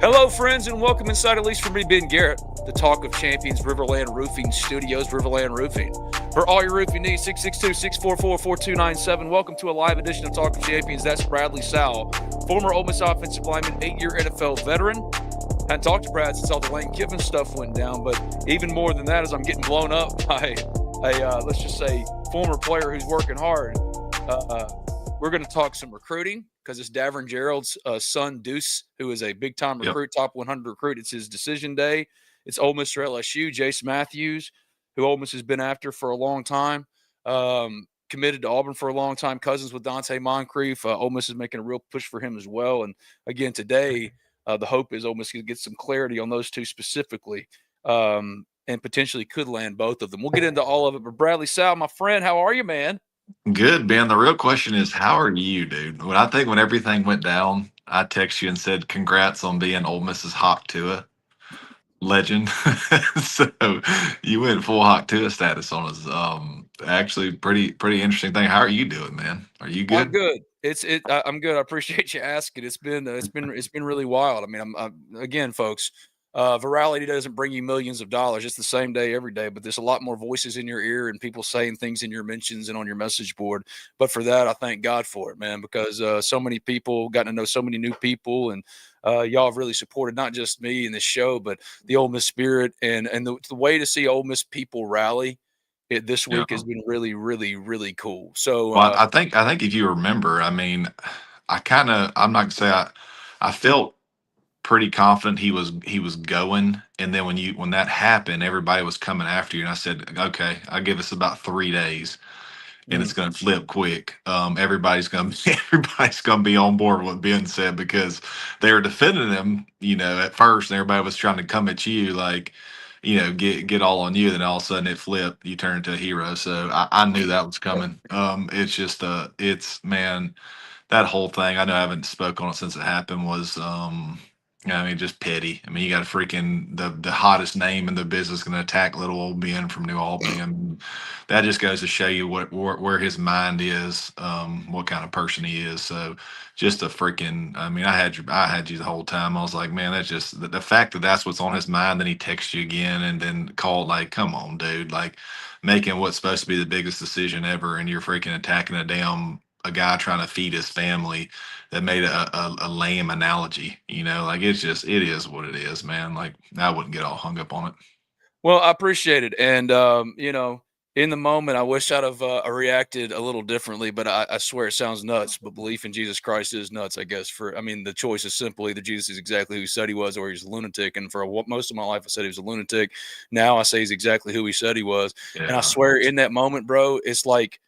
Hello, friends, and welcome inside, at least for me, Ben Garrett, the Talk of Champions, Riverland Roofing Studios, Riverland Roofing. For all your roofing needs, 662-644-4297. Welcome to a live edition of Talk of Champions. That's Bradley Sowell, former Ole Miss offensive lineman, 8-year NFL veteran. Hadn't talked to Brad since all the Lane Kiffin stuff went down, but even more than that is I'm getting blown up by let's just say, former player who's working hard. We're going to talk some recruiting because it's Geralds' son, Deuce, who is a big-time recruit, top 100 recruit. It's his decision day. It's Ole Miss or LSU. Jase Mathews, who Ole Miss has been after for a long time, committed to Auburn for a long time, cousins with Dante Moncrief. Ole Miss is making a real push for him as well. And, again, today the hope is Ole Miss can get some clarity on those two specifically and potentially could land both of them. We'll get into all of it. But, Bradley Sowell, my friend, how are you, man? Good, Ben. The real question is, how are you, dude? When everything went down, I text you and said, "Congrats on being Ole Miss's Hawk Tua legend." So you went full Hawk Tua status on us. Actually, pretty interesting thing. How are you doing, man? Are you I'm good? good. I'm good. I appreciate you asking. It's been really wild. I mean, I'm again, folks. Virality doesn't bring you millions of dollars. It's the same day every day, but there's a lot more voices in your ear and people saying things in your mentions and on your message board. But for that, I thank God for it, man, because so many people gotten to know so many new people, and y'all have really supported not just me in this show, but the Ole Miss Spirit and the way to see Ole Miss people rally this Yeah. week has been really, really, really cool. So. Well, I think if you remember, I'm not gonna say I felt pretty confident he was going, and then when that happened, everybody was coming after you, and I said, okay, I'll give us about 3 days, and Mhm. it's going to flip quick. Everybody's going to be on board with what Ben said because they were defending him, at first, and everybody was trying to come at you like, get all on you. Then all of a sudden it flipped. You turn into a hero. So I knew that was coming. It's just it's man, that whole thing. I know I haven't spoke on it since it happened. Was just petty. I mean, you got a freaking the hottest name in the business going to attack little old Ben from New Albany, and that just goes to show you where his mind is, what kind of person he is. So, just a freaking. I mean, I had you the whole time. I was like, man, that's just the fact that that's what's on his mind. Then he texts you again, and then called like, come on, dude, like making what's supposed to be the biggest decision ever, and you're freaking attacking a guy trying to feed his family that made a lame analogy. Like it is what it is, man. Like I wouldn't get all hung up on it. Well, I appreciate it, and in the moment, I wish I'd have reacted a little differently. But I swear it sounds nuts. But belief in Jesus Christ is nuts, I guess. I mean, the choice is simple: either Jesus is exactly who he said he was, or he's a lunatic. And for most of my life, I said he was a lunatic. Now I say he's exactly who he said he was. And I Yeah. swear, in that moment, bro, it's like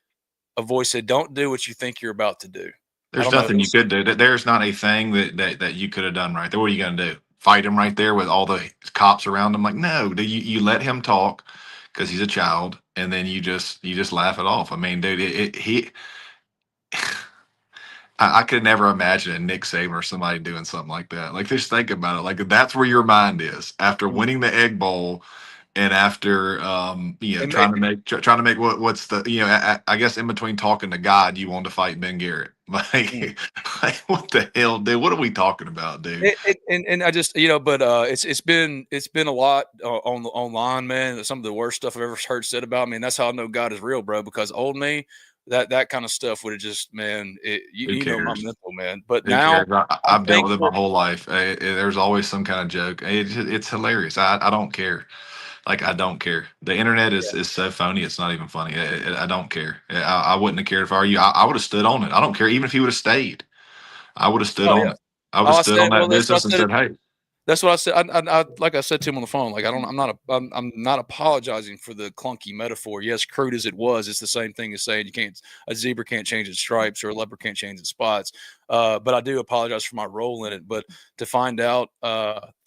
a voice said, "Don't do what you think you're about to do." I There's don't know. nothing you could do. There's not a thing that you could have done right there. What are you going to do? Fight him right there with all the cops around him? Like, no, do you let him talk because he's a child, and then you just laugh it off. I mean, dude, he. I could never imagine a Nick Saban or somebody doing something like that. Like, just think about it. Like, that's where your mind is after Mm. winning the Egg Bowl, and after And, trying to make what's the I guess in between talking to God, you want to fight Ben Garrett. and, Like what the hell, dude? What are we talking about, dude? and I just but it's been a lot on online, man. Some of the worst stuff I've ever heard said about me, and that's how I know God is real, bro. Because old me, that kind of stuff would have just, man, Who you know my cares? mental, man. But Who now cares? I'm I've dealt with it my thankful. whole life. There's always some kind of joke. It's hilarious. I don't care. Like I don't care. The internet Yeah. is so phony. It's not even funny. I don't care. I wouldn't have cared if I were you. I would have stood on it. I don't care. Even if he would have stayed, I would have stood Oh on yeah. it. I would have I stood on said, well, that that's what I business and said. said, "Hey, That's what I said. Like I said to him on the phone. Like I'm not apologizing for the clunky metaphor. Yes, crude as it was, it's the same thing as saying a zebra can't change its stripes or a leopard can't change its spots. But I do apologize for my role in it. But to find out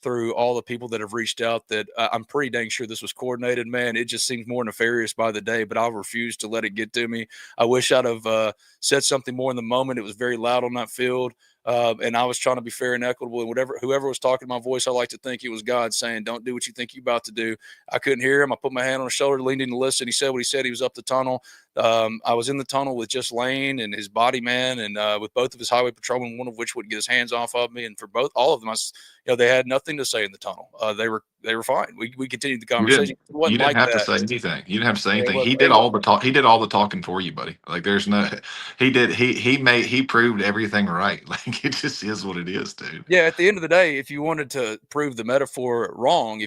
through all the people that have reached out that I'm pretty dang sure this was coordinated, man. It just seems more nefarious by the day. But I'll refuse to let it get to me. I wish I'd have said something more in the moment. It was very loud on that field. And I was trying to be fair and equitable. And whoever was talking my voice, I like to think it was God saying, "Don't do what you think you're about to do." I couldn't hear him. I put my hand on his shoulder, leaned in to listen. He said what he said. He was up the tunnel. I was in the tunnel with just Lane and his body man, and with both of his highway patrolmen, one of which wouldn't get his hands off of me. And for all of them, they had nothing to say in the tunnel. They were fine. We continued the You conversation. didn't. It wasn't You didn't like have to that. say anything. You didn't have to say anything. He did It was all the talk. He did all the talking for you, buddy. Like there's no. He did. He proved everything right. Like it just is what it is, dude. Yeah, at the end of the day, if you wanted to prove the metaphor wrong,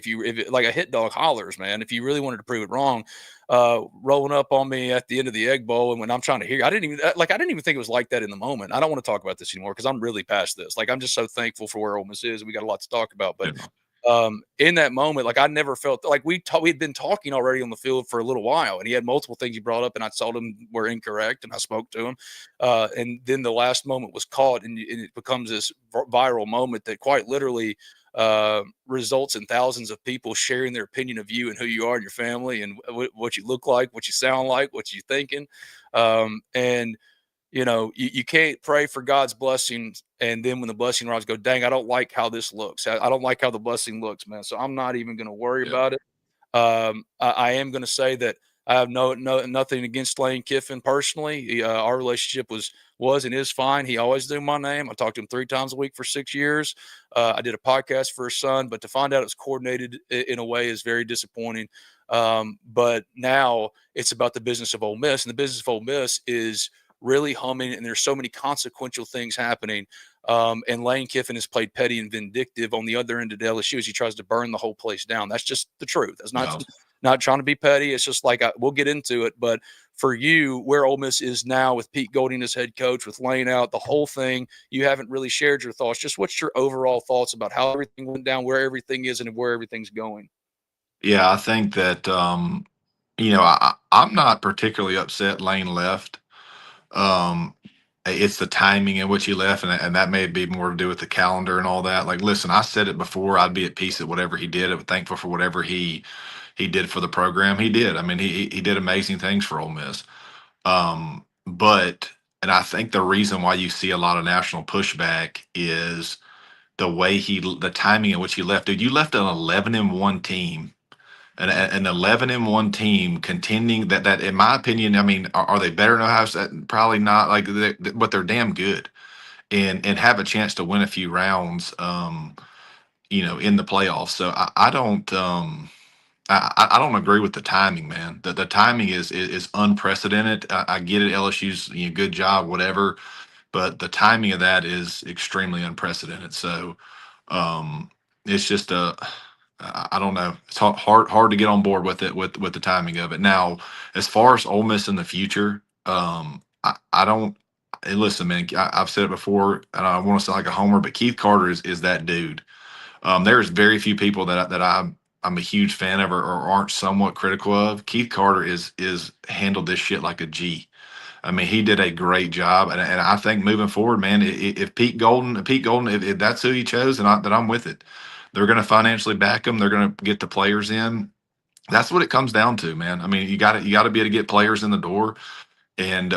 like a hit dog hollers, man, if you really wanted to prove it wrong, rolling up on me at the end of the Egg Bowl, and when I'm trying to hear, I didn't even think it was like that in the moment. I don't want to talk about this anymore because I'm really past this. Like I'm just so thankful for where Ole Miss is. We got a lot to talk about, but Yeah. in that moment, like I never felt like we had been talking already on the field for a little while, and he had multiple things he brought up, and I told him were incorrect, and I spoke to him, and then the last moment was caught, and it becomes this viral moment that quite literally results in thousands of people sharing their opinion of you and who you are and your family and what you look like, what you sound like, what you're thinking, and you can't pray for God's blessings. And then when the blessing rods go, dang, I don't like how this looks. I don't like how the blessing looks, man. So I'm not even going to worry Yeah. about it. I am going to say that I have nothing against Lane Kiffin personally. Our relationship was and is fine. He always knew my name. I talked to him 3 times a week for 6 years. I did a podcast for his son, but to find out it was coordinated in a way is very disappointing. But now it's about the business of Ole Miss, and the business of Ole Miss is really humming, and there's so many consequential things happening. And Lane Kiffin has played petty and vindictive on the other end of LSU as he tries to burn the whole place down. That's just the truth. That's not trying to be petty. It's just like we'll get into it. But for you, where Ole Miss is now with Pete Golding as head coach, with Lane out, the whole thing, you haven't really shared your thoughts. Just what's your overall thoughts about how everything went down, where everything is, and where everything's going? Yeah, I think that I'm not particularly upset Lane left. Um, it's the timing in which he left, and that may be more to do with the calendar and all that. Like, listen, I said it before. I'd be at peace at whatever he did. I'm thankful for whatever he did for the program. He did. I mean, he did amazing things for Ole Miss. But and I think the reason why you see a lot of national pushback is the timing in which he left. Dude, you left an 11-1 team, an 11-1 team contending that in my opinion, I mean, are they better than Ohio State? Probably not. Like, but they're damn good, and have a chance to win a few rounds. In the playoffs. So I don't. I don't agree with the timing, man. The timing is unprecedented. I get it. LSU's good job, whatever, but the timing of that is extremely unprecedented. So it's just I don't know. It's hard to get on board with it with the timing of it. Now, as far as Ole Miss in the future, I don't. Hey, listen, man. I've said it before, and I want to sound like a homer, but Keith Carter is that dude. There's very few people that I'm a huge fan of or aren't somewhat critical of. Keith Carter is handled this shit like a G. I mean, he did a great job, and I think moving forward, man, if Pete Golden, if that's who he chose, then I'm with it. They're going to financially back him. They're going to get the players in. That's what it comes down to, man. I mean, you got to be able to get players in the door. And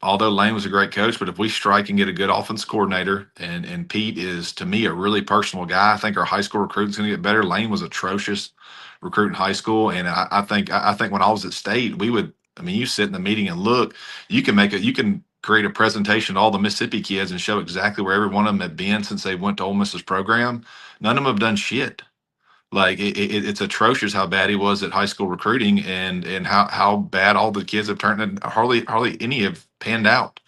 although Lane was a great coach, but if we strike and get a good offense coordinator, and Pete is to me a really personal guy, I think our high school recruiting's going to get better. Lane was atrocious recruiting high school, and I think when I was at state, we would. I mean, you sit in the meeting and look. You can create a presentation to all the Mississippi kids and show exactly where every one of them had been since they went to Ole Miss's program. None of them have done shit. Like it's atrocious how bad he was at high school recruiting, and how bad all the kids have turned. And hardly any have panned out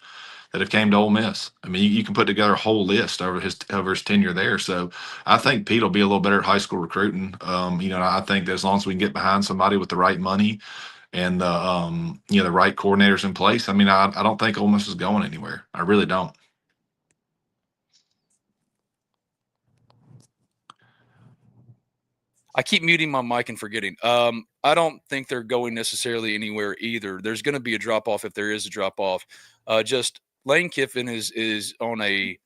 that have came to Ole Miss. I mean, you can put together a whole list over his tenure there. So I think Pete will be a little better at high school recruiting. I think that as long as we can get behind somebody with the right money and the right coordinators in place, I mean, I don't think Ole Miss is going anywhere. I really don't. I keep muting my mic and forgetting. I don't think they're going necessarily anywhere either. There's going to be a drop off if there is a drop off. Just Lane Kiffin is on a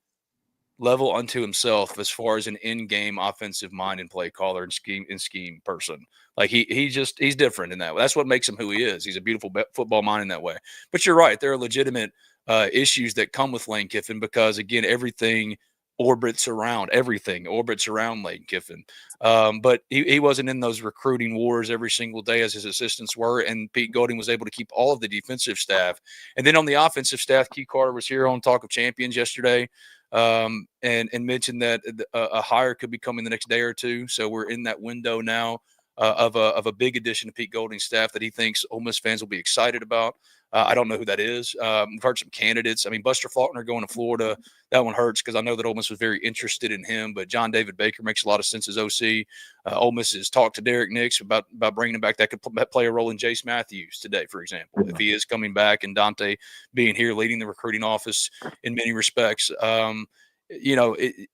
level unto himself as far as an in-game offensive mind and play caller and scheme person. Like he's different in that way. That's what makes him who he is. He's a beautiful football mind in that way. But you're right. There are legitimate issues that come with Lane Kiffin because again, everything orbits around everything, orbits around Lane Kiffin. But he wasn't in those recruiting wars every single day as his assistants were. And Pete Golding was able to keep all of the defensive staff. And then on the offensive staff, Key Carter was here on Talk of Champions yesterday, and mentioned that a hire could be coming the next day or two. So we're in that window now of a big addition to Pete Golding's staff that he thinks Ole Miss fans will be excited about. I don't know who that is. We've heard some candidates. I mean, Buster Faulkner going to Florida, that one hurts because I know that Ole Miss was very interested in him. But John David Baker makes a lot of sense as OC. Ole Miss has talked to Derek Nix about bringing him back. That could play a role in Jase Mathews today, for example, if he is coming back, and Dante being here leading the recruiting office in many respects.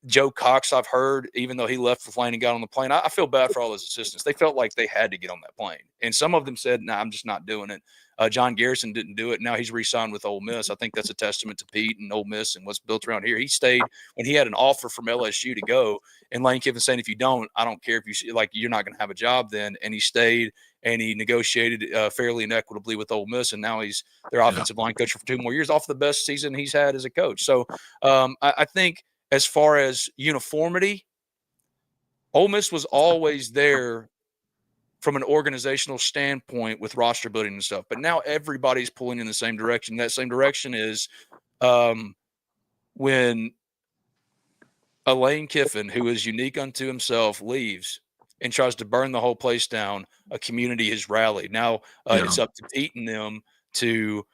Joe Cox, I've heard, even though he left for Lane and got on the plane, I feel bad for all his assistants. They felt like they had to get on that plane. And some of them said, nah, I'm just not doing it. John Garrison didn't do it. Now he's re-signed with Ole Miss. I think that's a testament to Pete and Ole Miss and what's built around here. He stayed when he had an offer from LSU to go, and Lane Kiffin saying, if you don't, I don't care if you like, you're not going to have a job then. And he stayed and he negotiated fairly and equitably with Ole Miss, and now he's their offensive line coach for 2 more years, off the best season he's had as a coach. So I think as far as uniformity, Ole Miss was always there from an organizational standpoint with roster building and stuff. But now everybody's pulling in the same direction. That same direction is when a Lane Kiffin, who is unique unto himself, leaves and tries to burn the whole place down, a community has rallied. Now it's up to Pete and them to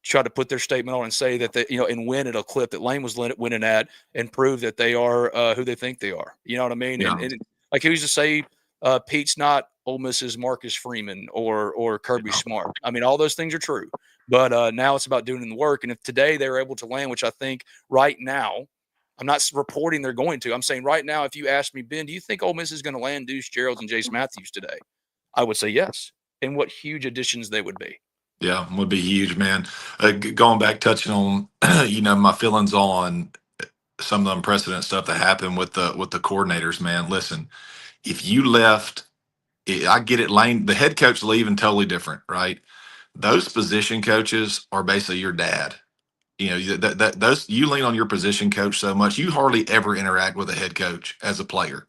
try to put their statement on and say that they, and win at a clip that Lane was winning at, and prove that they are who they think they are. You know what I mean? Yeah. And like, who's to say Pete's not Ole Miss's Marcus Freeman or Kirby Smart? I mean, all those things are true, but now it's about doing the work. And if today they were able to land, which I think right now, I'm not reporting they're going to. I'm saying right now, if you ask me, Ben, do you think Ole Miss is going to land Deuce, Geralds, and Jase Mathews today? I would say yes. And what huge additions they would be. Yeah, would be huge, man. Going back, touching on, my feelings on some of the unprecedented stuff that happened with the coordinators, man. Listen, if you left, I get it. Lane, the head coach leaving, totally different, right? Those position coaches are basically your dad. Those, you lean on your position coach so much, you hardly ever interact with a head coach as a player.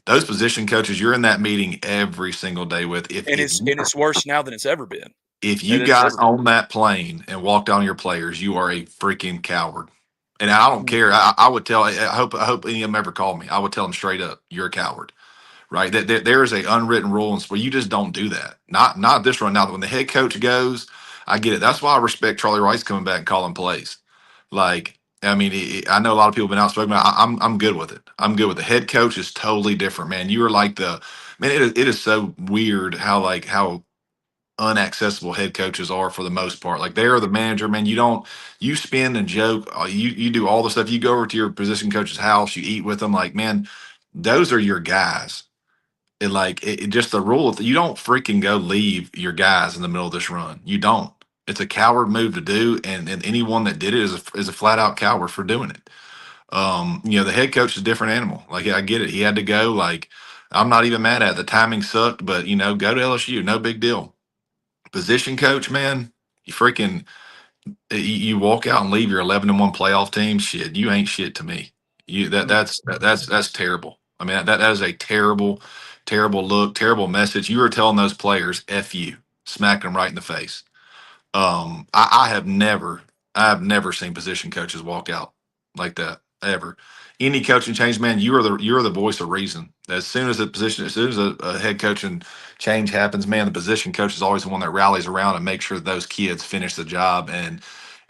Those position coaches, you're in that meeting every single day with. It's worse now than it's ever been. If you got on that plane and walked on your players, you are a freaking coward. And I don't care. I would tell. I hope any of them ever call me. I would tell them straight up, you're a coward. Right? That there is a unwritten rule where you just don't do that. Not this run. Now, when the head coach goes, I get it. That's why I respect Charlie Rice coming back and calling plays. Like, I mean, I know a lot of people have been outspoken, but I'm good with it. I'm good with it. The head coach is totally different, man. You are like it is so weird how unaccessible head coaches are for the most part. Like, they are the manager, man. You spin and joke, you do all the stuff. You go over to your position coach's house, you eat with them. Like, man, those are your guys. It just the rule, you don't freaking go leave your guys in the middle of this run. You don't. It's a coward move to do, and anyone that did it is a flat out coward for doing it. The head coach is a different animal. Like, I get it. He had to go. Like, I'm not even mad at it. The timing sucked, but go to LSU, no big deal. Position coach, man, you walk out and leave your 11-1 playoff team. Shit, you ain't shit to me. That's terrible. I mean, that is a terrible, terrible look, terrible message. You are telling those players, F you, smack them right in the face. I have never seen position coaches walk out like that, ever. Any coaching change, man, you're the voice of reason. As soon as a head coaching change happens, man, the position coach is always the one that rallies around and makes sure those kids finish the job and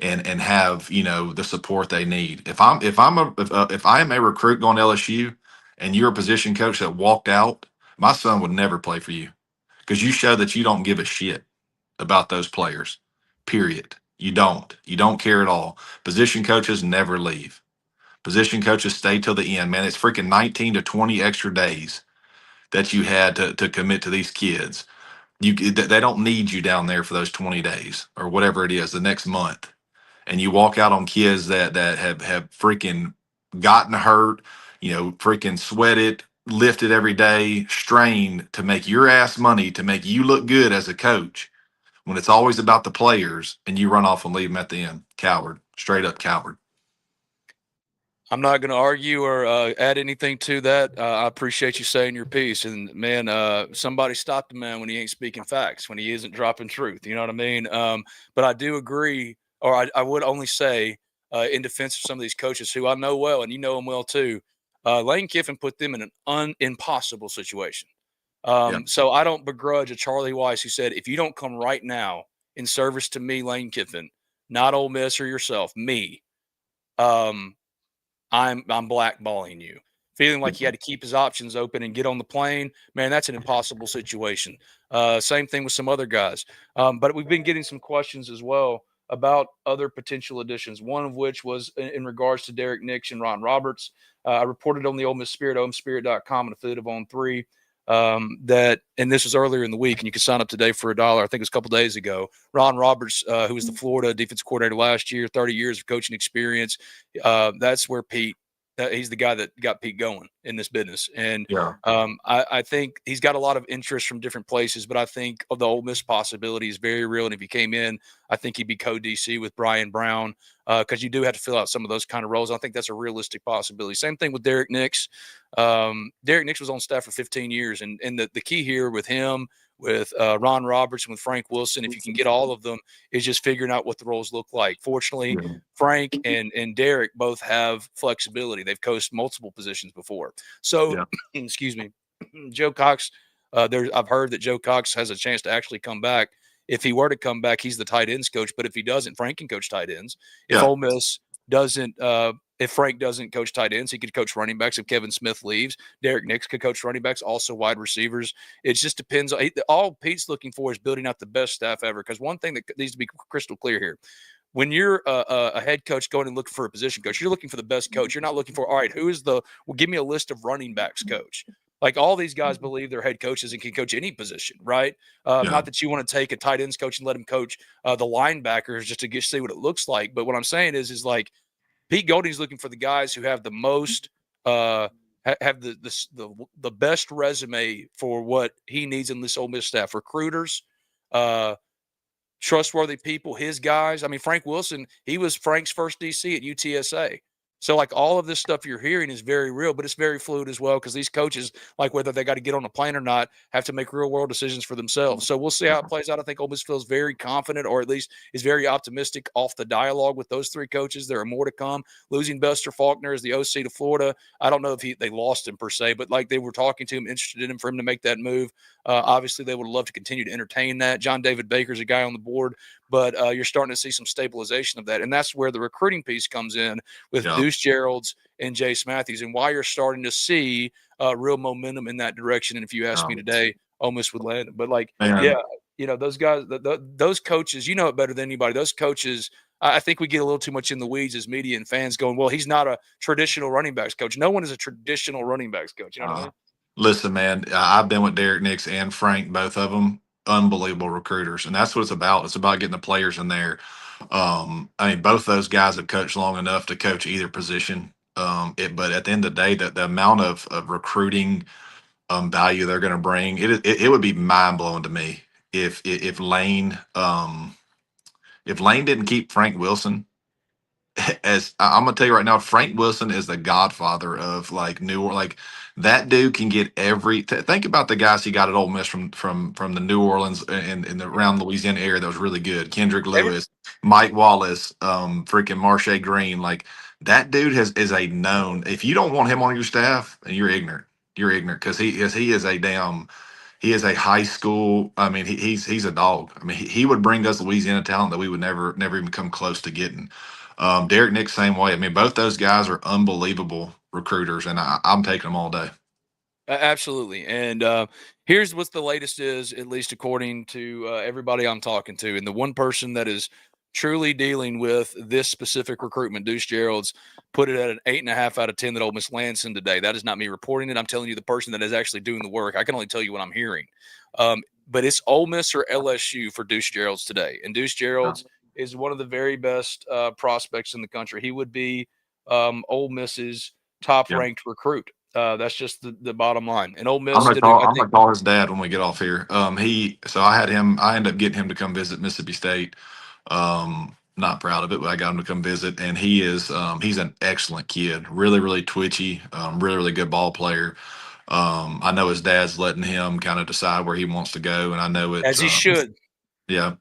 have the support they need. If I am a recruit going to LSU and you're a position coach that walked out, my son would never play for you, because you show that you don't give a shit about those players. Period. You don't care at all. Position coaches never leave. Position coaches stay till the end, man. It's freaking 19 to 20 extra days that you had to commit to these kids. They don't need you down there for those 20 days or whatever it is, the next month. And you walk out on kids that have freaking gotten hurt, freaking sweated, lifted every day, strained to make your ass money, to make you look good as a coach, when it's always about the players, and you run off and leave them at the end. Coward. Straight up coward. I'm not going to argue or add anything to that. I appreciate you saying your piece. And man, somebody stop the man when he ain't speaking facts, when he isn't dropping truth. You know what I mean? But I do agree, or I would only say, in defense of some of these coaches who I know well, and you know them well too. Lane Kiffin put them in an impossible situation. Yeah, So I don't begrudge a Charlie Weiss who said, if you don't come right now in service to me, Lane Kiffin, not Ole Miss or yourself, me. Um, I'm blackballing you. Feeling like he had to keep his options open and get on the plane, man, that's an impossible situation. Same thing with some other guys. But we've been getting some questions as well about other potential additions. One of which was in regards to Derek Nix and Ron Roberts. I reported on the Ole Miss Spirit, omespirit.com, an affiliate of On Three. That, and this was earlier in the week, and you can sign up today for $1. I think it was a couple days ago. Ron Roberts, who was the Florida defense coordinator last year, 30 years of coaching experience. That's where Pete. He's the guy that got Pete going in this business, and yeah, I think he's got a lot of interest from different places. But I think of the Ole Miss possibility is very real. And if he came in, I think he'd be co-DC with Brian Brown because you do have to fill out some of those kind of roles. I think that's a realistic possibility. Same thing with Derek Nix. Derek Nix was on staff for 15 years, and the key here with him, with Ron Roberts, and with Frank Wilson, if you can get all of them, is just figuring out what the roles look like. Fortunately, yeah, Frank and Derek both have flexibility. They've coached multiple positions before. So, yeah, excuse me, Joe Cox. I've heard that Joe Cox has a chance to actually come back. If he were to come back, he's the tight ends coach. But if he doesn't, Frank can coach tight ends. If yeah, Ole Miss doesn't, if Frank doesn't coach tight ends, he could coach running backs. If Kevin Smith leaves, Derek Nix could coach running backs, also wide receivers. It just depends. All Pete's looking for is building out the best staff ever. Because one thing that needs to be crystal clear here: when you're a head coach going and looking for a position coach, you're looking for the best coach. You're not looking for, all right, who is the, well, give me a list of running backs coach. Like all these guys believe they're head coaches and can coach any position, right? yeah, Not that you want to take a tight ends coach and let him coach the linebackers just to see what it looks like. But what I'm saying is like Pete Golding's looking for the guys who have the most, have the best resume for what he needs in this Ole Miss staff. Recruiters, uh, trustworthy people, his guys. I mean, Frank Wilson, he was Frank's first DC at UTSA. So, like, all of this stuff you're hearing is very real, but it's very fluid as well because these coaches, like whether they got to get on a plane or not, have to make real world decisions for themselves. So we'll see how it plays out. I think Ole Miss feels very confident, or at least is very optimistic off the dialogue with those three coaches. There are more to come. Losing Buster Faulkner as the OC to Florida, I don't know if they lost him per se, but like they were talking to him, interested in him for him to make that move. Obviously, they would love to continue to entertain that. John David Baker's a guy on the board, but you're starting to see some stabilization of that. And that's where the recruiting piece comes in with yeah. Deuce Geralds and Jase Mathews, and why you're starting to see real momentum in that direction. And if you ask me today, Ole Miss would land it. But, like, yeah, Man, those guys, those coaches, you know it better than anybody. Those coaches, I think we get a little too much in the weeds as media and fans going, well, he's not a traditional running backs coach. No one is a traditional running backs coach. You know what I mean? listen, man, I've been with Derek Nix and Frank, both of them, unbelievable recruiters, and that's what it's about. It's about getting the players in there. I mean, both those guys have coached long enough to coach either position. But at the end of the day, the amount of recruiting value they're going to bring, it would be mind blowing to me if Lane if Lane didn't keep Frank Wilson. As I'm gonna tell you right now, Frank Wilson is the godfather of like New Orleans. Like that dude can get think about the guys he got at Ole Miss from the New Orleans and the around Louisiana area that was really good. Kendrick Every, Lewis, Mike Wallace, freaking Marche Green. Like that dude is a known. If you don't want him on your staff, then you're ignorant. You're ignorant because he is a damn. He is a high school. I mean, he's a dog. I mean, he would bring us Louisiana talent that we would never even come close to getting. Derek Nick, same way. I mean, both those guys are unbelievable recruiters, and I'm taking them all day. Absolutely. And here's what the latest is, at least according to everybody I'm talking to. And the one person that is truly dealing with this specific recruitment, Deuce Geralds, put it at an 8.5 out of 10 that Ole Miss lands in today. That is not me reporting it. I'm telling you the person that is actually doing the work. I can only tell you what I'm hearing. But it's Ole Miss or LSU for Deuce Geralds today. And Deuce Geralds is one of the very best prospects in the country. He would be Ole Miss's top Yeah. ranked recruit. That's just the bottom line. And Ole I'm Miss gonna did it, call. I I'm think. gonna call his dad when we get off here. I had him. I ended up getting him to come visit Mississippi State. not proud of it, but I got him to come visit, and he's an excellent kid. Really, really twitchy. Really, really good ball player. I know his dad's letting him kind of decide where he wants to go, and I know As it. he should. Yeah,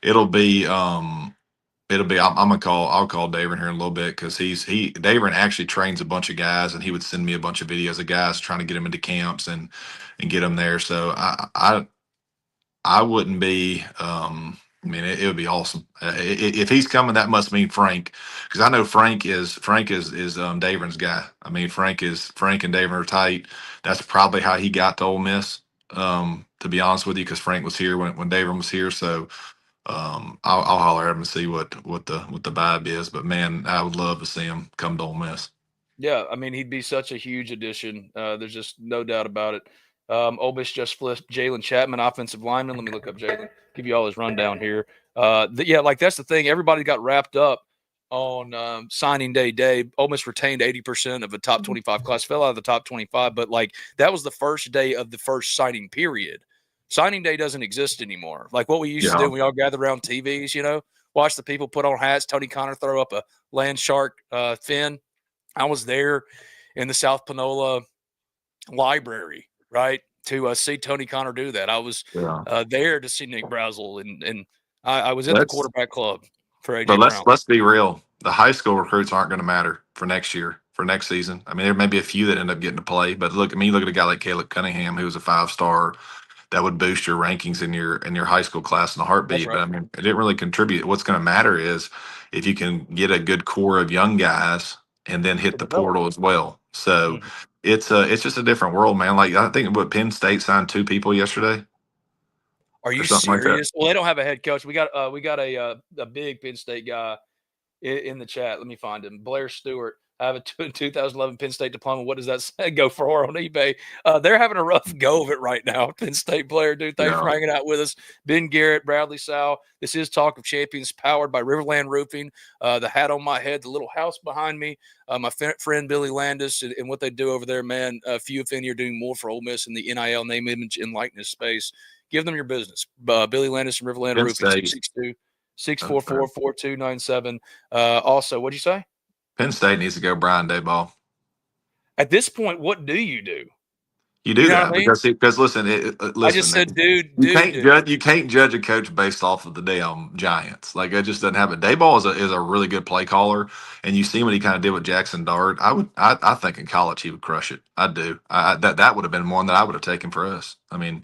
it'll be. It'll be. I'm gonna call. I'll call David here in a little bit because David actually trains a bunch of guys, and he would send me a bunch of videos of guys trying to get him into camps and get him there. So I wouldn't be. I mean, it would be awesome if he's coming. That must mean Frank, because I know Frank is David's guy. I mean, Frank and David are tight. That's probably how he got to Ole Miss. To be honest with you, because Frank was here when David was here. So I'll holler at him and see what the vibe is. But man, I would love to see him come to Ole Miss. Yeah, I mean, he'd be such a huge addition. There's just no doubt about it. Ole Miss just flipped Jalen Chapman, offensive lineman. Let me look up Jalen. Give you all his rundown here. Yeah, like that's the thing. Everybody got wrapped up on signing day. Ole Miss retained 80% of the top 25 class, fell out of the top 25, but like that was the first day of the first signing period. Signing day doesn't exist anymore. Like what we used to Yeah, do, we all gather around TVs, watch the people put on hats. Tony Connor throw up a land shark fin. I was there in the South Panola library, right, to see Tony Connor do that. I was yeah. there to see Nick Brazel, and I was at the Let's quarterback club for but AJ let's Brown. let's be real. The high school recruits aren't going to matter for next year, for next season. I mean, there may be a few that end up getting to play, but look at a guy like Caleb Cunningham, who was a 5-star. That would boost your rankings in your high school class in a That's heartbeat. But right. I mean, it didn't really contribute. What's going to matter is if you can get a good core of young guys and then hit To the develop. portal as well. So Mhm. it's just a different world, man. Like I think what Penn State signed 2 people yesterday Are or you something like that. serious? Well, they don't have a head coach. We got a big Penn State guy in the chat. Let me find him. Blair Stewart. I have a 2011 Penn State diploma. What does that say? Go for on eBay. They're having a rough go of it right now. Penn State player, dude. Thanks for Yeah. hanging out with us. Ben Garrett, Bradley Sowell. This is Talk of Champions, powered by Riverland Roofing. The hat on my head, the little house behind me. My friend Billy Landis and what they do over there, man. Few, if any, are doing more for Ole Miss in the NIL name, image, and likeness space. Give them your business. Billy Landis from Riverland Penn Roofing, State. 662 Okay. 644-4297. Also, what'd you say? Penn State needs to go Brian Dayball. At this point, what do you do? You You do know what that I mean? because listen, I just listen, said, dude, you dude, can't dude. judge a coach based off of the damn Giants. Like it just doesn't happen. Dayball is a really good play caller, and you see what he kind of did with Jackson Dart. I think in college he would crush it. I do. That would have been one that I would have taken for us. I mean,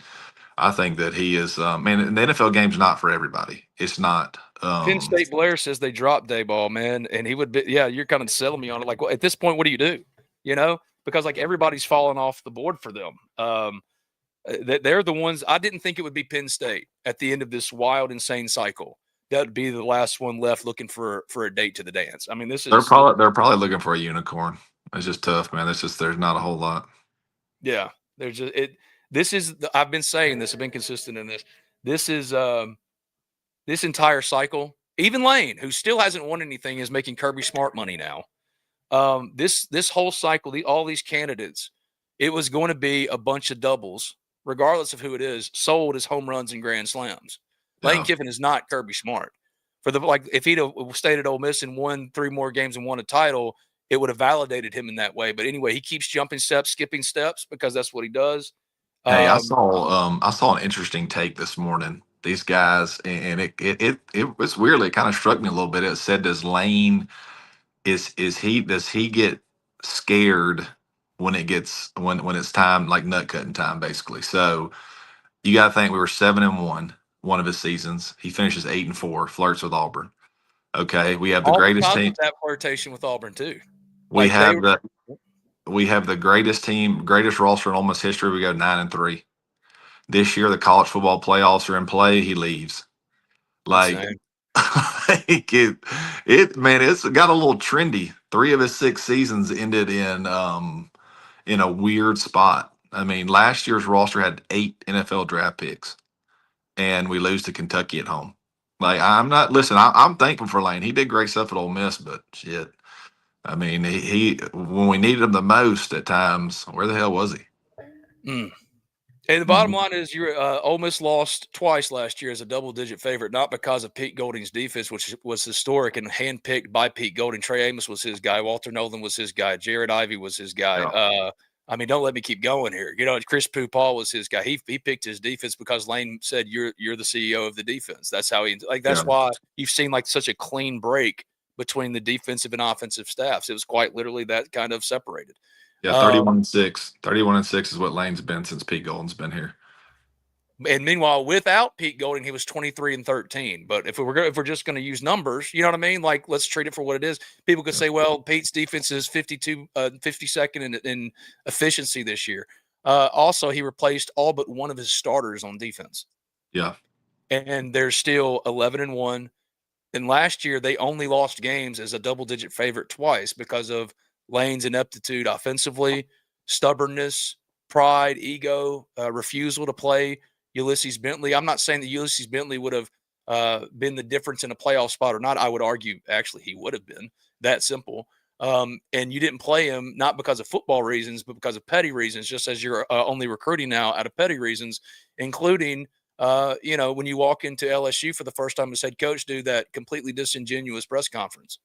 I think that he is. Man, the NFL game's not for everybody. It's not. Penn State Blair says they dropped Dayball, man, and he would be. Yeah, you're kind of selling me on it. Like, well, at this point, what do you do? Because like everybody's falling off the board for them. They're the ones. I didn't think it would be Penn State at the end of this wild, insane cycle. That would be the last one left looking for a date to the dance. I mean, this They're is probably looking for a unicorn. It's just tough, man. It's just there's not a whole lot. yeah. There's just it. This is. I've been saying this. I've been consistent in this. This is this entire cycle. Even Lane, who still hasn't won anything, is making Kirby Smart money now. This whole cycle, all these candidates, it was going to be a bunch of doubles, regardless of who it is, sold as home runs and grand slams. Lane Yeah. Kiffin is not Kirby Smart. If he'd have stayed at Ole Miss and won 3 more games and won a title, it would have validated him in that way. But anyway, he keeps jumping steps, skipping steps because that's what he does. Hey, I Um, saw an interesting take this morning. These guys, and it was weirdly, it kind of struck me a little bit. It said, "Does Lane does he get scared when it's time, like nut cutting time, basically?" So you got to think we were 7-1 one of his seasons. He finishes 8-4, flirts with Auburn. Okay, we have the all greatest because team. of that flirtation with Auburn too. We Like they have the we have the greatest team, greatest roster in almost history. We go 9-3. This year, the college football playoffs are in play. He leaves. Like, insane. like man, it's got a little trendy. 3 of his 6 seasons ended in a weird spot. I mean, last year's roster had 8 NFL draft picks, and we lose to Kentucky at home. Like, I'm not listen. I'm thankful for Lane. He did great stuff at Ole Miss, but shit. I mean, he when we needed him the most at times, where the hell was he? Mm. And the bottom line is, Ole Miss lost twice last year as a double-digit favorite, not because of Pete Golding's defense, which was historic and handpicked by Pete Golding. Trey Amos was his guy. Walter Nolan was his guy. Jared Ivey was his guy. Yeah. I mean, don't let me keep going here. Chris Paul was his guy. He picked his defense because Lane said, "You're the CEO of the defense." That's how he like. That's why you've seen like such a clean break between the defensive and offensive staffs. It was quite literally that kind of separated. Yeah, 31-6. 31-6 is what Lane's been since Pete Golding's been here. And meanwhile, without Pete Golding, he was 23-13. But if we're just going to use numbers, you know what I mean? Like, let's treat it for what it is. People could say, well, Pete's defense is 52nd in efficiency this year. Also, he replaced all but one of his starters on defense. Yeah. And they're still 11-1. And last year, they only lost games as a double-digit favorite twice because of Lane's ineptitude offensively, stubbornness, pride, ego, refusal to play Ulysses Bentley. I'm not saying that Ulysses Bentley would have been the difference in a playoff spot or not. I would argue, actually, he would have been. That simple. And you didn't play him not because of football reasons, but because of petty reasons, just as you're only recruiting now out of petty reasons, including when you walk into LSU for the first time as head coach, do that completely disingenuous press conference.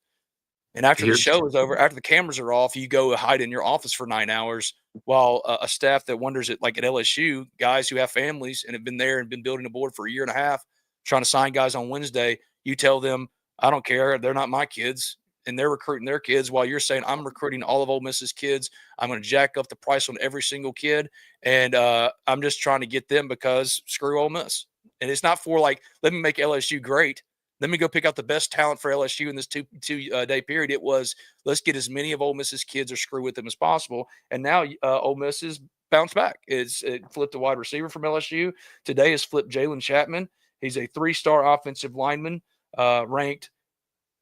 And after the show is over, after the cameras are off, you go hide in your office for 9 hours while a staff that wonders at LSU, guys who have families and have been there and been building a board for a year and a half, trying to sign guys on Wednesday, you tell them, I don't care. They're not my kids. And they're recruiting their kids while you're saying, I'm recruiting all of Ole Miss's kids. I'm going to jack up the price on every single kid. And I'm just trying to get them because screw Ole Miss. And it's not for let me make LSU great. Let me go pick out the best talent for LSU in this two-day period. It was, let's get as many of Ole Miss's kids or screw with them as possible. And now Ole Miss is bounced back. It flipped a wide receiver from LSU. Today has flipped Jalen Chapman. He's a 3-star offensive lineman ranked,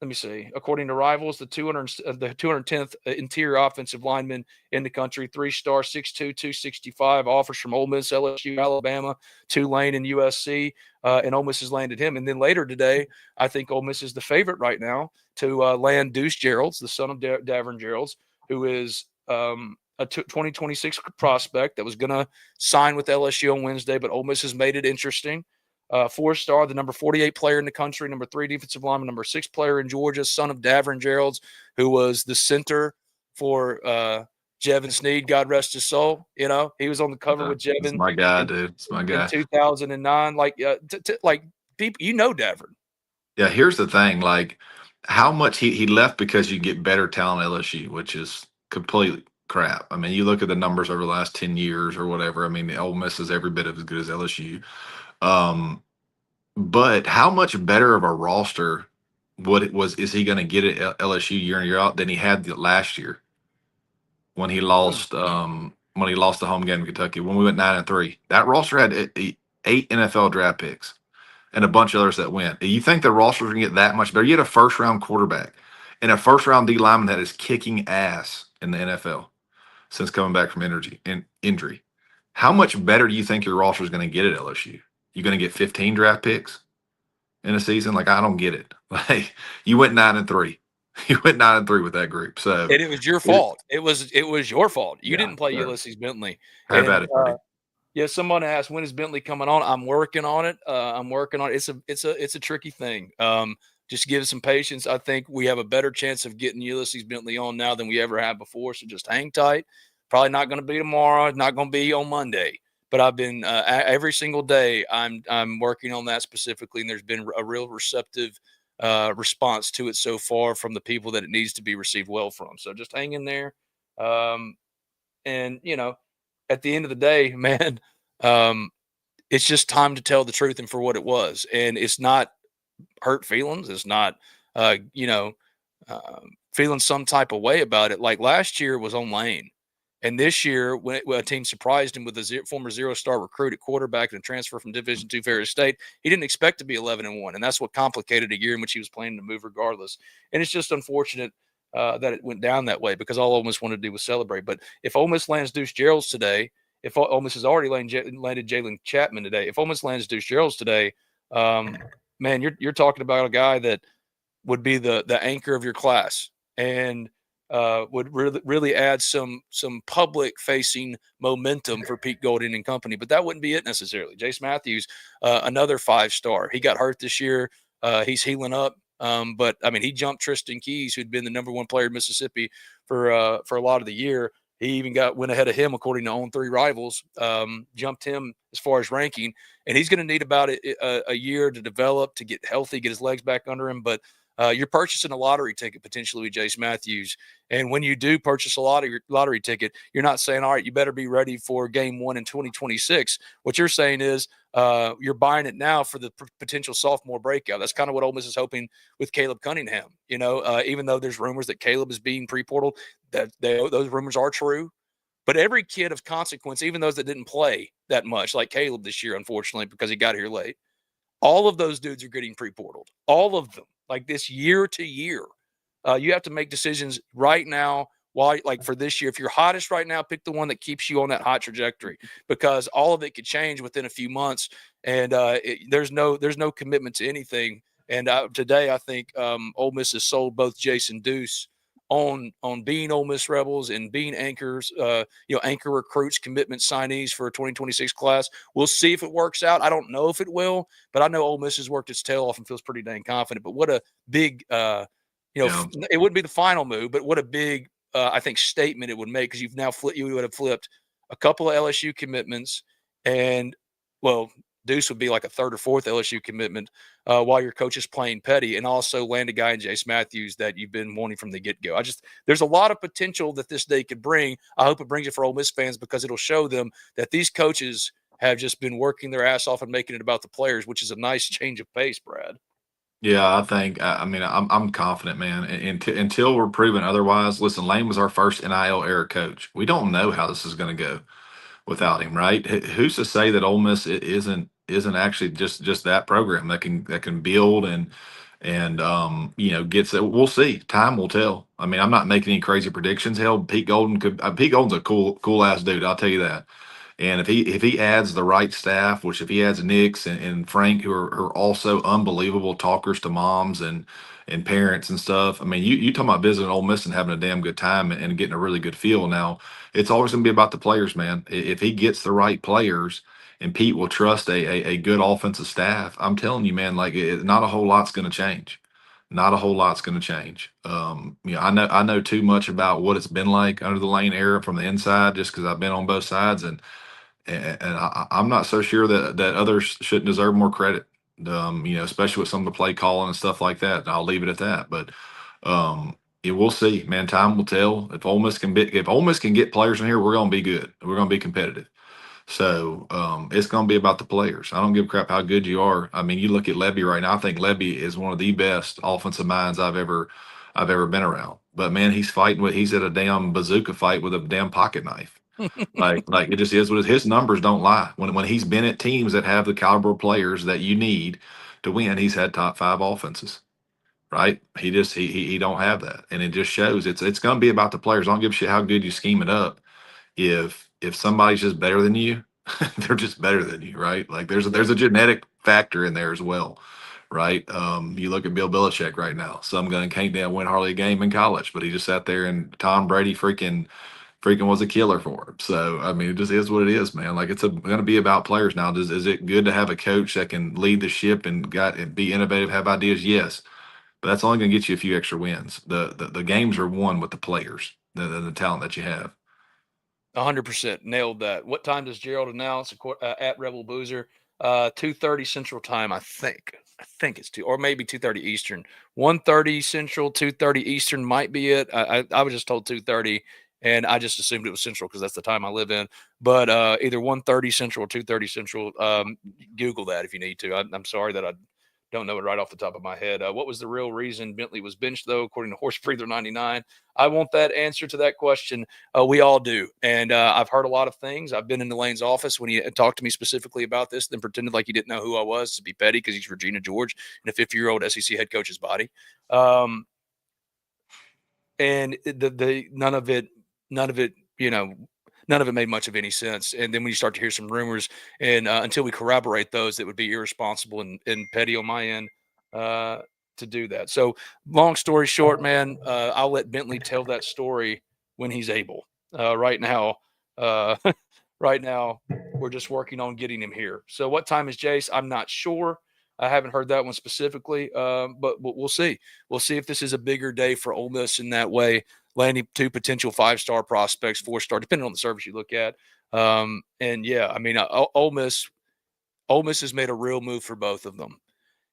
let me see, according to Rivals, the 210th interior offensive lineman in the country, 3-star, 6'2", 265, offers from Ole Miss, LSU, Alabama, Tulane, and USC, and Ole Miss has landed him. And then later today, I think Ole Miss is the favorite right now to land Deuce Geralds, the son of Davern Geralds, who is a 2026 prospect that was going to sign with LSU on Wednesday, but Ole Miss has made it interesting. 4-star, the number 48 player in the country, number 3 defensive lineman, number 6 player in Georgia, son of Davern Geralds, who was the center for Jevin Sneed, God rest his soul. He was on the cover with Jevin. It's my guy, dude. It's my guy. In 2009, people, Davern. Yeah, here's the thing, how much he left because you get better talent at LSU, which is completely crap. I mean, you look at the numbers over the last 10 years or whatever. I mean, Ole Miss is every bit as good as LSU. But how much better of a roster is he going to get at LSU year in year out than he had last year when he lost the home game in Kentucky when we went 9-3? That roster had 8 NFL draft picks and a bunch of others that went. You think the roster is going to get that much better? You had a first-round quarterback and a first-round D lineman that is kicking ass in the NFL since coming back from injury. How much better do you think your roster is going to get at LSU? You going to get 15 draft picks in a season? I don't get it. You went 9-3. You went 9-3 with that group. So and it was your fault. It was your fault. You didn't play Ulysses Bentley. How about it, buddy? Yeah, someone asked, when is Bentley coming on? I'm working on it. It's a tricky thing. Just give some patience. I think we have a better chance of getting Ulysses Bentley on now than we ever have before. So just hang tight. Probably not going to be tomorrow. It's not going to be on Monday. But I've been every single day I'm working on that specifically, and there's been a real receptive response to it so far from the people that it needs to be received well from. So just hang in there. And at the end of the day, man, it's just time to tell the truth and for what it was. And it's not hurt feelings. It's not, feeling some type of way about it. Like last year was on Lane. And this year, when a team surprised him with a former 0-star recruit at quarterback and a transfer from Division II Ferris State, he didn't expect to be 11-1, and that's what complicated a year in which he was planning to move regardless. And it's just unfortunate that it went down that way because all Ole Miss wanted to do was celebrate. But if Ole Miss lands Deuce Geralds today, if Ole Miss has already landed Jalen Chapman today, if Ole Miss lands Deuce Geralds today, man, you're talking about a guy that would be the anchor of your class. And would really add some public facing momentum for Pete Golding and company. But that wouldn't be it necessarily. Jase Mathews, another 5-star. He got hurt this year. He's healing up. But I mean, he jumped Tristan Keys, who'd been the number 1 player in Mississippi for a lot of the year. He even went ahead of him, according to On3 Rivals, jumped him as far as ranking. And he's going to need about a year to develop, to get healthy, get his legs back under him. But you're purchasing a lottery ticket potentially with Jase Mathews. And when you do purchase a lottery ticket, you're not saying, all right, you better be ready for game 1 in 2026. What you're saying is you're buying it now for the potential sophomore breakout. That's kind of what Ole Miss is hoping with Caleb Cunningham. Even though there's rumors that Caleb is being pre-portaled, those rumors are true. But every kid of consequence, even those that didn't play that much, like Caleb this year, unfortunately, because he got here late, all of those dudes are getting pre-portaled. All of them, like this year to year. You have to make decisions right now. Like for this year, if you're hottest right now, pick the one that keeps you on that hot trajectory, because all of it could change within a few months, and there's no commitment to anything. And today, I think Ole Miss has sold both Jase and Deuce on being Ole Miss Rebels and being anchors, anchor recruits, commitment signees for a 2026 class. We'll see if it works out. I don't know if it will, but I know Ole Miss has worked its tail off and feels pretty dang confident. But what a big it wouldn't be the final move, but what a big, I think, statement it would make, because you would have flipped a couple of LSU commitments, and Deuce would be like a 3rd or 4th LSU commitment while your coach is playing petty, and also land a guy in Jase Mathews that you've been wanting from the get-go. There's a lot of potential that this day could bring. I hope it brings it for Ole Miss fans, because it'll show them that these coaches have just been working their ass off and making it about the players, which is a nice change of pace, Brad. Yeah, I think. I mean, I'm confident, man. Until we're proven otherwise. Listen, Lane was our first NIL era coach. We don't know how this is going to go without him, right? Who's to say that Ole Miss isn't actually just that program that can build and gets it. We'll see. Time will tell. I mean, I'm not making any crazy predictions. Hell, Pete Golden's a cool ass dude. I'll tell you that. And if he adds the right staff, which if he adds Nix and Frank, who are also unbelievable talkers to moms and parents and stuff. I mean, you talking about visiting Ole Miss and having a damn good time and getting a really good feel. Now, it's always going to be about the players, man. If he gets the right players, and Pete will trust a good offensive staff, I'm telling you, man, like not a whole lot's going to change. Not a whole lot's going to change. I know too much about what it's been like under the Lane era from the inside, just because I've been on both sides, and I'm not so sure that others shouldn't deserve more credit. Especially with some of the play calling and stuff like that. And I'll leave it at that. But we'll see, man. Time will tell. If Ole Miss can get players in here, we're going to be good. We're going to be competitive. So it's going to be about the players. I don't give a crap how good you are. I mean, you look at Lebby right now. I think Lebby is one of the best offensive minds I've ever been around. But man, he's at a damn bazooka fight with a damn pocket knife. Like it just is what his numbers don't lie. When he's been at teams that have the caliber of players that you need to win, he's had top 5 offenses. Right? He don't have that, and it just shows. It's going to be about the players. I don't give a shit how good you scheme it up. If somebody's just better than you, they're just better than you, right? Like there's a genetic factor in there as well, right? You look at Bill Belichick right now. Some gun can't damn win hardly a game in college, but he just sat there and Tom Brady freaking was a killer for him. So I mean, it just is what it is, man. Like it's going to be about players now. Is it good to have a coach that can lead the ship and be innovative, have ideas? Yes, but that's only going to get you a few extra wins. The games are won with the players, the talent that you have. 100% nailed that. What time does Gerald announce at Rebel Boozer? 2:30 Central Time, I think. I think it's 2, or maybe 2:30 Eastern. 1:30 Central, 2:30 Eastern might be it. I was just told 2:30, and I just assumed it was Central because that's the time I live in. But either 1:30 Central or 2:30 Central. Google that if you need to. I'm sorry that I don't know it right off the top of my head. What was the real reason Bentley was benched, though, according to Horse Breather 99? I want that answer to that question. We all do. And I've heard a lot of things. I've been in Lane's office when he talked to me specifically about this, then pretended like he didn't know who I was to be petty because he's Regina George in a 50-year-old SEC head coach's body. And none of it, none of it made much of any sense. And then when you start to hear some rumors, and until we corroborate those, that would be irresponsible and petty on my end, to do that. So long story short, man, I'll let Bentley tell that story when he's able. Right now, right now, we're just working on getting him here. So what time is Jase? I'm not sure. I haven't heard that one specifically, but we'll see. We'll see if this is a bigger day for Ole Miss in that way, landing 2 potential 5-star prospects, 4-star, depending on the service you look at. And yeah, I mean, Ole Miss has made a real move for both of them.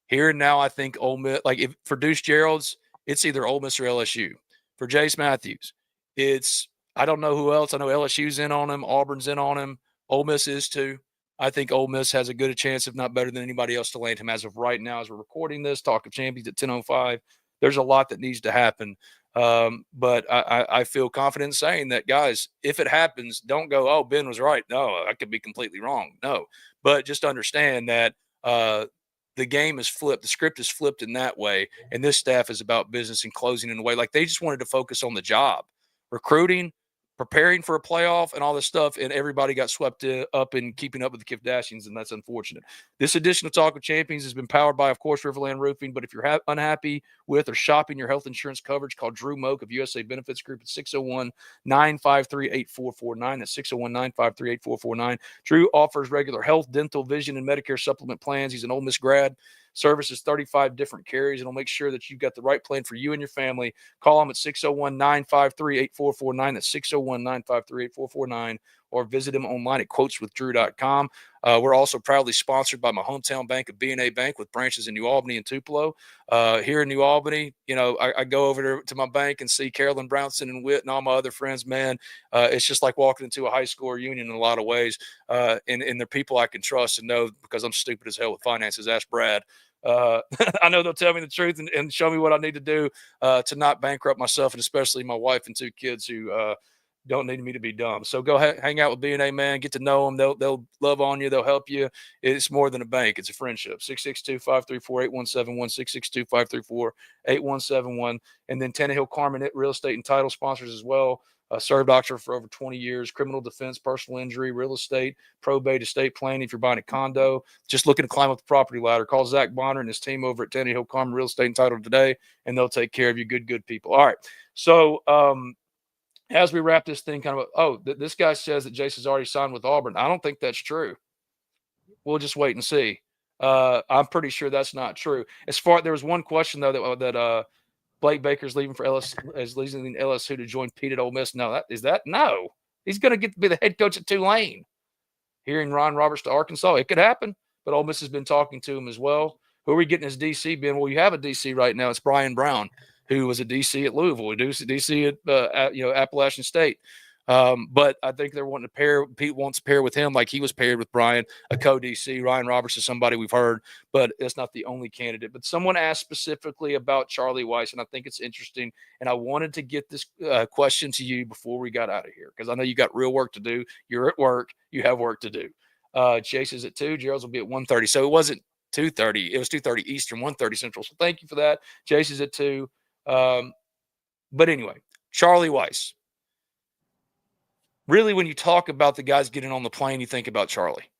Here and now, I think Ole Miss, like if for Deuce Geralds, it's either Ole Miss or LSU. For Jase Mathews, it's I don't know who else. I know LSU's in on him, Auburn's in on him, Ole Miss is too. I think Ole Miss has a good a chance, if not better than anybody else, to land him as of right now. As we're recording this, talk of champions at 10:05. There's a lot that needs to happen, but I feel confident in saying that, guys. If it happens, don't go, "Oh, Ben was right." No, I could be completely wrong. No, but just understand that. The game is flipped. The script is flipped in that way. And this staff is about business and closing in a way. Like they just wanted to focus on the job, recruiting, preparing for a playoff and all this stuff. And everybody got swept up in keeping up with the Kardashians. And that's unfortunate. This edition of Talk of Champions has been powered by, of course, Riverland Roofing. But if you're unhappy with or shopping your health insurance coverage, call Drew Moak of USA Benefits Group at 601-953-8449. That's 601-953-8449. Drew offers regular health, dental, vision, and Medicare supplement plans. He's an Ole Miss grad. Services 35 different carriers, and he'll make sure that you've got the right plan for you and your family. Call him at 601-953-8449. That's 601-953-8449. Or visit him online at quoteswithdrew.com. We're also proudly sponsored by my hometown bank of B&A Bank with branches in New Albany and Tupelo. Here in New Albany, I go over there to my bank and see Carolyn Brownson and Witt and all my other friends, man. It's just like walking into a high school reunion in a lot of ways. And they're people I can trust and know, because I'm stupid as hell with finances. Ask Brad. I know they'll tell me the truth and show me what I need to do to not bankrupt myself, and especially my wife and 2 kids who don't need me to be dumb. So go hang out with B&A, man. Get to know them. They'll love on you. They'll help you. It's more than a bank. It's a friendship. 662-534-8171, 662-534-8171. And then Tannehill Carmen Real Estate and Title sponsors as well. Served Oxford for over 20 years, criminal defense, personal injury, real estate, probate, estate planning. If you're buying a condo, just looking to climb up the property ladder, call Zach Bonner and his team over at Tannehill Carmen Real Estate and Title today, and they'll take care of you. Good people. All right. So, as we wrap this thing this guy says that Jase has already signed with Auburn. I don't think that's true. We'll just wait and see. I'm pretty sure that's not true. There was one question, though, that Blake Baker's leaving for leaving LSU to join Pete at Ole Miss. No, no. He's going to get to be the head coach at Tulane. Hearing Ron Roberts to Arkansas, it could happen, but Ole Miss has been talking to him as well. Who are we getting as DC, Ben? Well, you have a DC right now. It's Brian Brown, who was a DC at Louisville, a DC at Appalachian State. But I think they're wanting to pair. Pete wants to pair with him like he was paired with Brian, a co-DC. Ryan Roberts is somebody we've heard, but it's not the only candidate. But someone asked specifically about Charlie Weis, and I think it's interesting. And I wanted to get this question to you before we got out of here, because I know you got real work to do. You're at work. You have work to do. Jase is at 2. Geralds will be at 1:30. So it wasn't 2:30. It was 2:30 Eastern, 1:30 Central. So thank you for that. Jase is at 2. But anyway, Charlie Weis. Really, when you talk about the guys getting on the plane, you think about Charlie.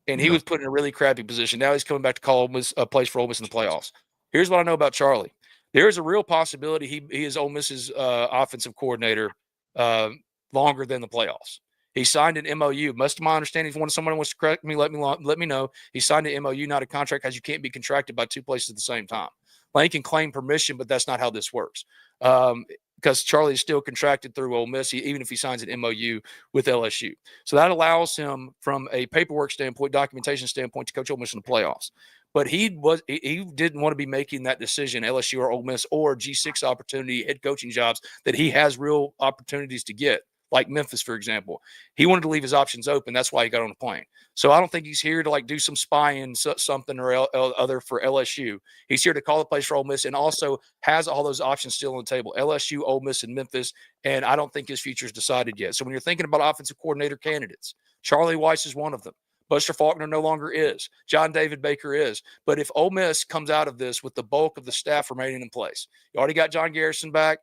And he was put in a really crappy position. Now he's coming back to call a place for Ole Miss in the playoffs. Here's what I know about Charlie. There is a real possibility he is Ole Miss's offensive coordinator longer than the playoffs. He signed an MOU. Most of my understanding, if someone wants to correct me, let me know. He signed an MOU, not a contract, because you can't be contracted by 2 places at the same time. Lane can claim permission, but that's not how this works. Because Charlie is still contracted through Ole Miss, even if he signs an MOU with LSU. So that allows him, from a paperwork standpoint, documentation standpoint, to coach Ole Miss in the playoffs. But he didn't want to be making that decision, LSU or Ole Miss or G6 opportunity head coaching jobs that he has real opportunities to get, like Memphis, for example. He wanted to leave his options open. That's why he got on the plane. So I don't think he's here to do some spying something or other for LSU. He's here to call the place for Ole Miss, and also has all those options still on the table: LSU, Ole Miss, and Memphis. And I don't think his future is decided yet. So when you're thinking about offensive coordinator candidates, Charlie Weis is one of them. Buster Faulkner no longer is. John David Baker is. But if Ole Miss comes out of this with the bulk of the staff remaining in place, you already got John Garrison back.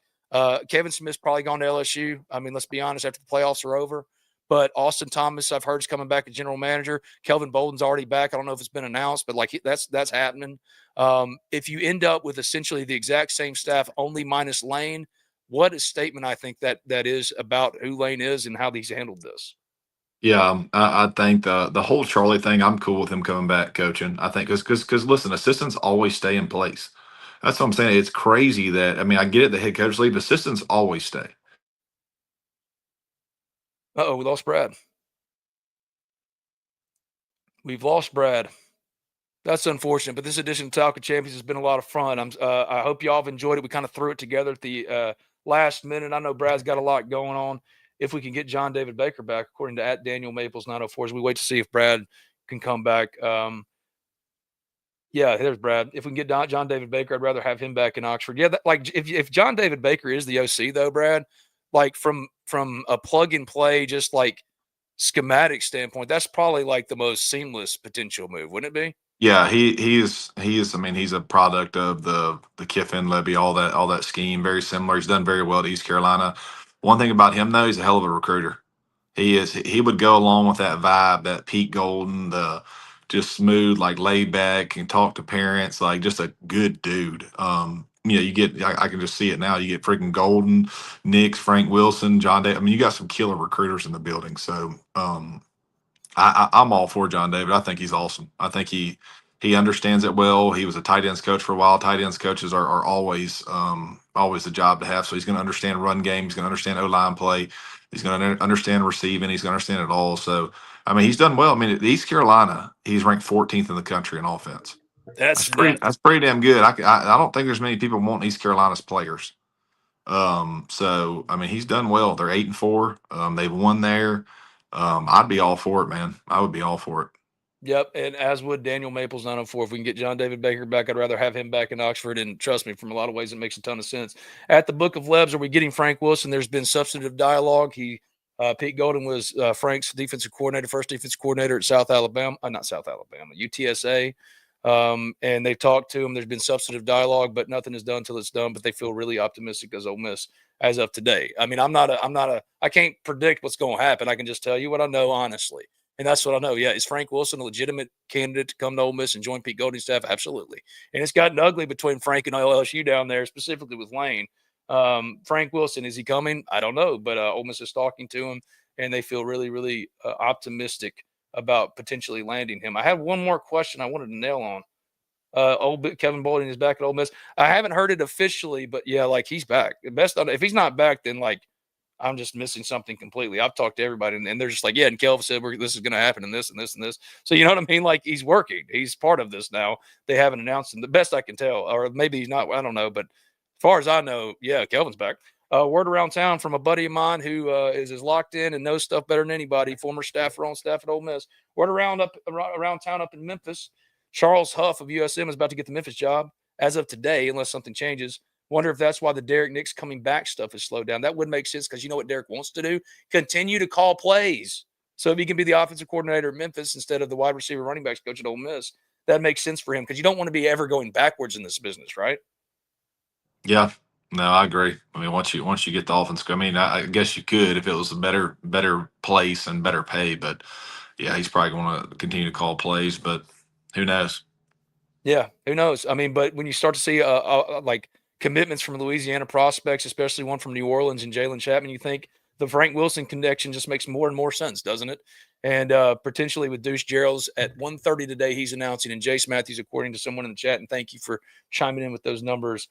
Kevin Smith's probably gone to LSU. I mean, let's be honest, after the playoffs are over. But Austin Thomas, I've heard, is coming back as general manager. Kelvin Bolden's already back. I don't know if it's been announced, but like that's happening. If you end up with essentially the exact same staff, only minus Lane, what a statement I think that is about who Lane is and how he's handled this. Yeah, I think the whole Charlie thing, I'm cool with him coming back coaching. I think because listen, assistants always stay in place. That's what I'm saying. It's crazy that I mean I get it, the head coach leave, assistants always stay. Uh-oh, we lost Brad. We've lost Brad. That's unfortunate, but this edition of Talk of Champions has been a lot of fun. I hope y'all have enjoyed it. We kind of threw it together at the last minute. I know Brad's got a lot going on. If we can get John David Baker back, according to at Daniel Maples 904, as we wait to see if Brad can come back. Yeah, there's Brad. If we can get John David Baker, I'd rather have him back in Oxford. Yeah, like if John David Baker is the OC though, Brad, like from a plug and play, just like schematic standpoint, that's probably like the most seamless potential move, wouldn't it be? Yeah, he is. I mean, he's a product of the Kiffin, Levy, all that scheme. Very similar. He's done very well at East Carolina. One thing about him though, he's a hell of a recruiter. He is. He would go along with that vibe, that Pete Golden, the just smooth, like laid back, can talk to parents, like just a good dude. You get. I can just see it now. You get freaking Golden, Nix, Frank Wilson, John Day. I mean, you got some killer recruiters in the building. So, I'm all for John David. I think he's awesome. I think he understands it well. He was a tight ends coach for a while. Tight ends coaches are always the job to have. So he's going to understand run game. He's going to understand O line play. He's going to understand receiving. He's going to understand it all. So I mean, he's done well. I mean, at East Carolina, he's ranked 14th in the country in offense. That's That's pretty damn good. I don't think there's many people wanting East Carolina's players. So I mean, he's done well. They're 8-4. They've won there. I'd be all for it, man. I would be all for it. Yep, and as would Daniel Maples 904. If we can get John David Baker back, I'd rather have him back in Oxford. And trust me, from a lot of ways, it makes a ton of sense. At the Book of Lebs, are we getting Frank Wilson? There's been substantive dialogue. Pete Golden was Frank's defensive coordinator, first defensive coordinator at South Alabama, not South Alabama, UTSA. And they've talked to him. There's been substantive dialogue, but nothing is done until it's done. But they feel really optimistic as Ole Miss as of today. I mean, I can't predict what's going to happen. I can just tell you what I know honestly. And that's what I know. Yeah. Is Frank Wilson a legitimate candidate to come to Ole Miss and join Pete Golding's staff? Absolutely. And it's gotten ugly between Frank and LSU down there, specifically with Lane. Frank Wilson, is he coming? I don't know, but Ole Miss is talking to him, and they feel really, really optimistic about potentially landing him. I have one more question I wanted to nail on. Kevin Bolden is back at Ole Miss. I haven't heard it officially, but yeah, like he's back. If he's not back, then like I'm just missing something completely. I've talked to everybody, and they're just like, yeah. And Kelvin said this is going to happen, and this and this and this. So you know what I mean? Like he's working. He's part of this now. They haven't announced him. The best I can tell, or maybe he's not. I don't know. But as far as I know, yeah, Kelvin's back. Word around town from a buddy of mine who is as locked in and knows stuff better than anybody. Former staffer on staff at Ole Miss. Word around town up in Memphis. Charles Huff of USM is about to get the Memphis job as of today, unless something changes. Wonder if that's why the Derek Nix coming back stuff is slowed down. That would make sense because you know what Derek wants to do? Continue to call plays. So if he can be the offensive coordinator at Memphis instead of the wide receiver running backs coach at Ole Miss, that makes sense for him because you don't want to be ever going backwards in this business, right? Yeah, no, I agree. I mean, once you get the offense, I mean, I guess you could if it was a better place and better pay, but yeah, he's probably going to continue to call plays, but who knows? Yeah, who knows? I mean, but when you start to see like commitments from Louisiana prospects, especially one from New Orleans and Jalen Chapman, you think the Frank Wilson connection just makes more and more sense, doesn't it? And potentially with Deuce Geralds at 1:30 today, he's announcing, and Jase Mathews, according to someone in the chat, and thank you for chiming in with those numbers.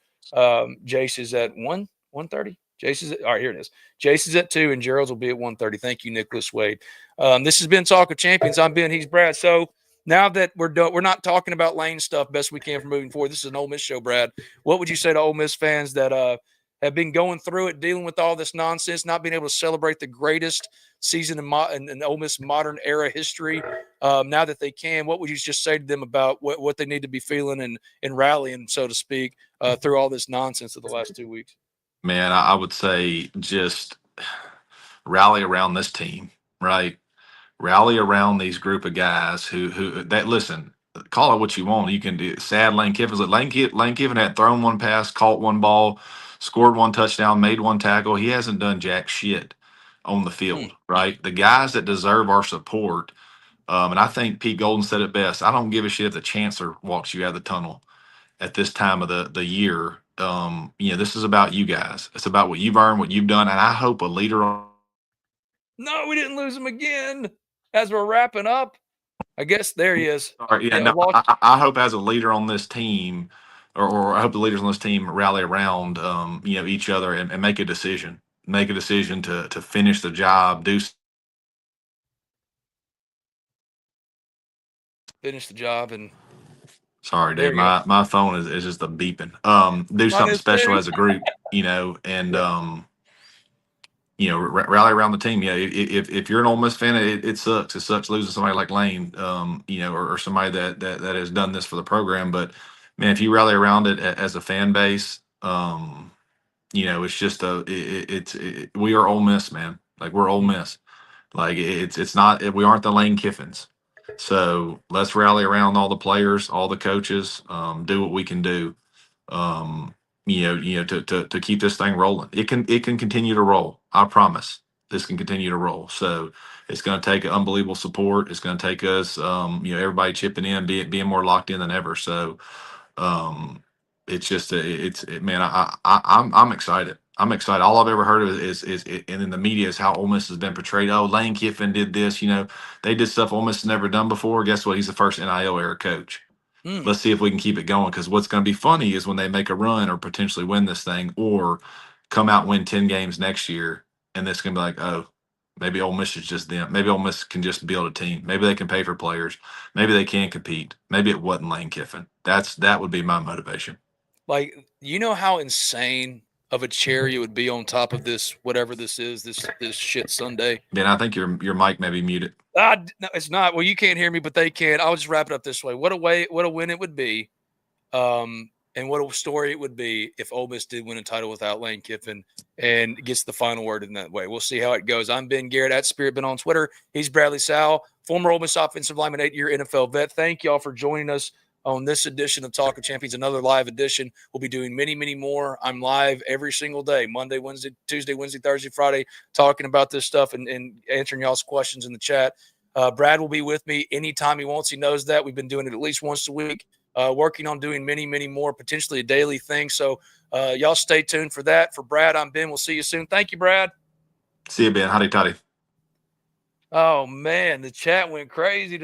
Jase is at 1:30. Jase is all right. Here it is. Jase is at 2, and Geralds will be at 1:30. Thank you, Nicholas Wade. This has been Talk of Champions. I'm Ben. He's Brad. So now that we're done, we're not talking about Lane stuff best we can for moving forward. This is an Ole Miss show, Brad. What would you say to Ole Miss fans that have been going through it, dealing with all this nonsense, not being able to celebrate the greatest season in Ole Miss modern era history now that they can? What would you just say to them about what they need to be feeling and rallying, so to speak, through all this nonsense of the last 2 weeks? Man, I would say just rally around this team, right? Rally around these group of guys who that listen. Call it what you want. You can do. Sad Lane Kiffin's like Lane Kiffin had thrown one pass, caught one ball, scored one touchdown, made one tackle. He hasn't done jack shit. on the field, right? The guys that deserve our support. And I think Pete Golden said it best. I don't give a shit if the chancellor walks you out of the tunnel at this time of the year. This is about you guys. It's about what you've earned, what you've done, and I hope a leader. No, we didn't lose him again. As we're wrapping up, I guess there he is. Sorry, yeah, no, I hope as a leader on this team, or I hope the leaders on this team rally around, each other and make a decision. Make a decision to finish the job. Finish the job and. Sorry, dude. My phone is just a beeping. Do something special as a group, and rally around the team. Yeah, if you're an Ole Miss fan, it sucks. It sucks losing somebody like Lane, or somebody that has done this for the program. But man, if you rally around it as a fan base, it's just we are Ole Miss, man. Like we're Ole Miss. Like it's not we aren't the Lane Kiffins. So let's rally around all the players, all the coaches, do what we can do. To keep this thing rolling. It can continue to roll. I promise. This can continue to roll. So it's going to take unbelievable support. It's going to take us, everybody chipping in, being more locked in than ever. So it's just man. I'm excited. I'm excited. All I've ever heard of is and in the media is how Ole Miss has been portrayed. Oh, Lane Kiffin did this. They did stuff Ole Miss has never done before. Guess what? He's the first NIL era coach. Let's see if we can keep it going, because what's going to be funny is when they make a run or potentially win this thing or come out and win 10 games next year, and it's going to be like, oh, maybe Ole Miss is just them. Maybe Ole Miss can just build a team. Maybe they can pay for players. Maybe they can compete. Maybe it wasn't Lane Kiffin. That would be my motivation. Like, how insane of a cherry it would be on top of this, whatever this is, this shit Sunday. Ben, I think your mic may be muted. No, it's not. Well, you can't hear me, but they can. I'll just wrap it up this way. What a win it would be, and what a story it would be if Ole Miss did win a title without Lane Kiffin and gets the final word in that way. We'll see how it goes. I'm Ben Garrett at Spirit Ben on Twitter. He's Bradley Sowell, former Ole Miss offensive lineman, 8-year NFL vet. Thank y'all for joining us on this edition of Talk of Champions, another live edition. We'll be doing many, many more. I'm live every single day, Monday, Wednesday, Tuesday, Wednesday, Thursday, Friday, talking about this stuff and answering y'all's questions in the chat. Brad will be with me anytime he wants. He knows that. We've been doing it at least once a week, working on doing many, many more, potentially a daily thing. So y'all stay tuned for that. For Brad, I'm Ben. We'll see you soon. Thank you, Brad. See you, Ben. Howdy, toddy. Oh, man, the chat went crazy.